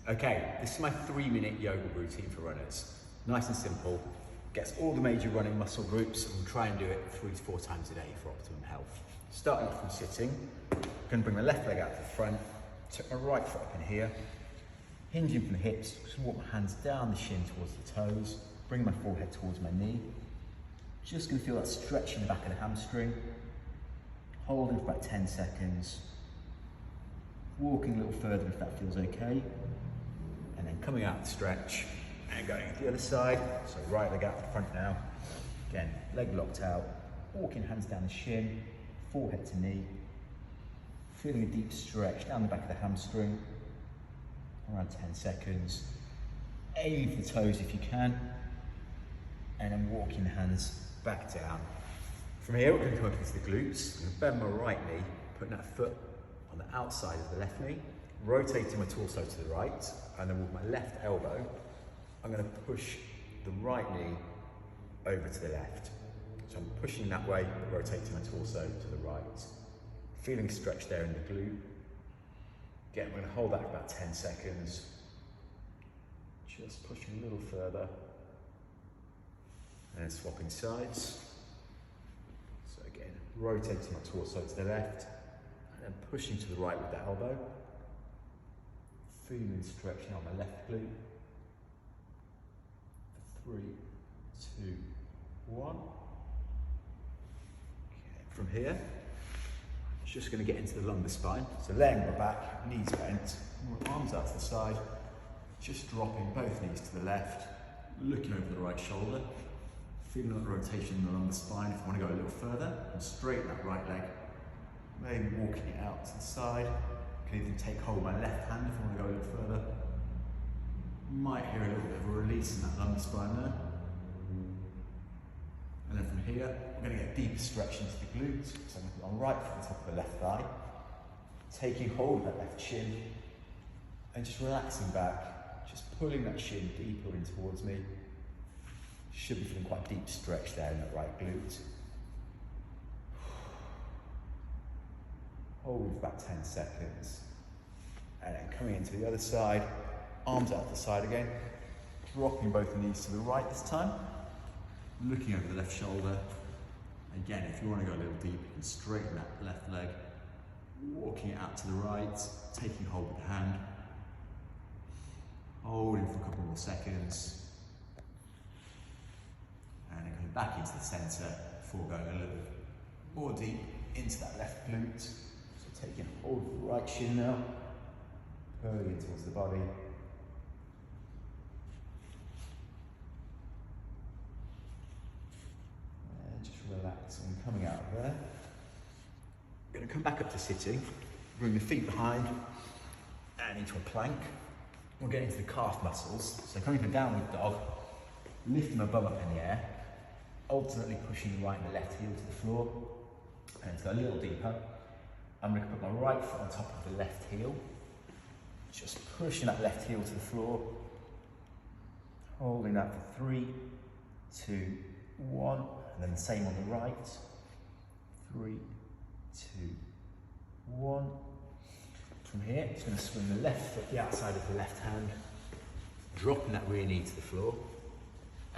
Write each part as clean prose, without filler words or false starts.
Okay, this is my 3-minute yoga routine for runners. Nice and simple, gets all the major running muscle groups, and we'll try and do it 3 to 4 times a day for optimum health. Starting off from sitting, I'm going to bring my left leg out to the front, tuck my right foot up in here, hinging from the hips, just walk my hands down the shin towards the toes, bring my forehead towards my knee. Just going to feel that stretch in the back of the hamstring, holding for about 10 seconds, walking a little further if that feels okay, and then coming out the stretch and going to the other side. So right leg out the front now, again leg locked out, walking hands down the shin, forehead to knee, feeling a deep stretch down the back of the hamstring, around 10 seconds, aiming for the toes if you can, and then walking the hands back down. From here we're going to come up into the glutes. I'm going to bend my right knee, putting that foot on the outside of the left knee, rotating my torso to the right, and then with my left elbow, I'm going to push the right knee over to the left. So I'm pushing that way, but rotating my torso to the right. Feeling stretch there in the glute. Again, we're going to hold that for about 10 seconds. Just pushing a little further. And then swapping sides. So again, rotating my torso to the left, and then pushing to the right with the elbow. Feeling stretching on my left glute. 3, 2, 1. Okay, from here, just going to get into the lumbar spine. So laying my back, knees bent, arms out to the side, just dropping both knees to the left, looking over the right shoulder, feeling that rotation in the lumbar spine. If I want to go a little further, and straighten that right leg, maybe walking it out to the side. Can even take hold of my left hand if I want to go a little further. Might hear a little bit of a release in that lumbar spine there. And then from here, we're going to get a deeper stretch into the glutes. So I'm going to put my right foot on top of the left thigh, taking hold of that left shin, and just relaxing back, just pulling that shin deeper in towards me. Should be feeling quite a deep stretch there in that right glute. Hold for about 10 seconds. And then coming into the other side, arms out to the side again, dropping both the knees to the right this time, looking over the left shoulder. Again, if you want to go a little deep, you can straighten that left leg, walking it out to the right, taking hold with the hand, holding for a couple more seconds, and then coming back into the centre before going a little more deep into that left glute. So taking hold of the right shin now, pulling in towards the body. Relaxing, coming out of there. I'm going to come back up to sitting, bring the feet behind and into a plank. We'll get into the calf muscles. So coming to a downward dog, lifting my bum up in the air, alternately pushing the right and the left heel to the floor. And to go a little deeper, I'm going to put my right foot on top of the left heel, just pushing that left heel to the floor, holding that for 3, 2, 1. And then the same on the right. 3, 2, 1. From here, it's going to swing the left foot the outside of the left hand, dropping that rear knee to the floor,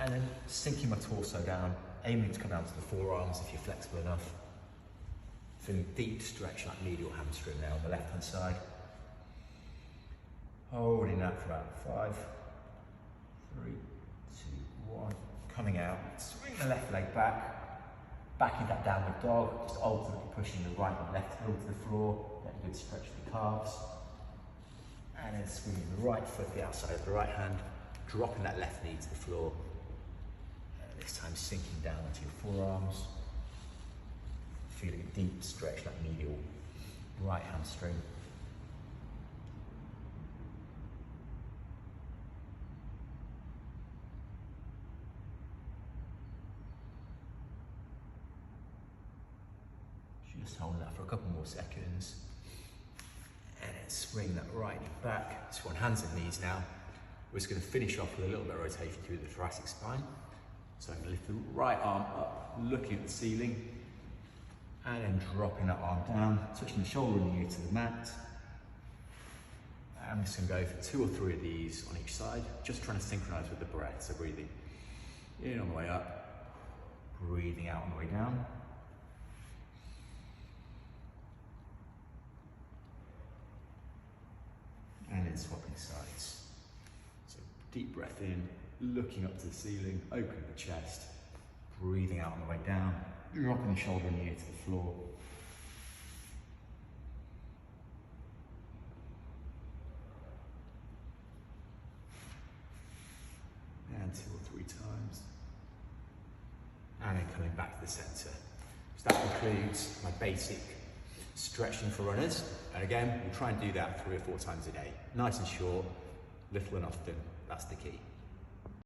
and then sinking my torso down, aiming to come down to the forearms if you're flexible enough. Feeling deep stretch like medial hamstring now on the left hand side. Holding that for about 5, 3, 2, 1. Coming out, swing the left leg back into that downward dog, just alternately pushing the right and left heel to the floor, get a good stretch of the calves, and then swinging the right foot the outside of the right hand, dropping that left knee to the floor, and this time sinking down onto your forearms, feeling a deep stretch like medial right hamstring. Just hold that for a couple more seconds, and then swing that right knee back. So on hands and knees now, we're just going to finish off with a little bit of rotation through the thoracic spine. So I'm going to lift the right arm up, looking at the ceiling, and then dropping that arm down, touching the shoulder and the ear to the mat, I'm just going to go for 2 or 3 of these on each side, just trying to synchronize with the breath. So breathing in on the way up, breathing out on the way down. And then swapping sides. So deep breath in, looking up to the ceiling, opening the chest, breathing out on the way down, dropping the shoulder and ear to the floor. And 2 or 3 times. And then coming back to the center. So that concludes my basic stretching for runners. And again, we'll try and do that 3 or 4 times a day. Nice and short, little and often, that's the key.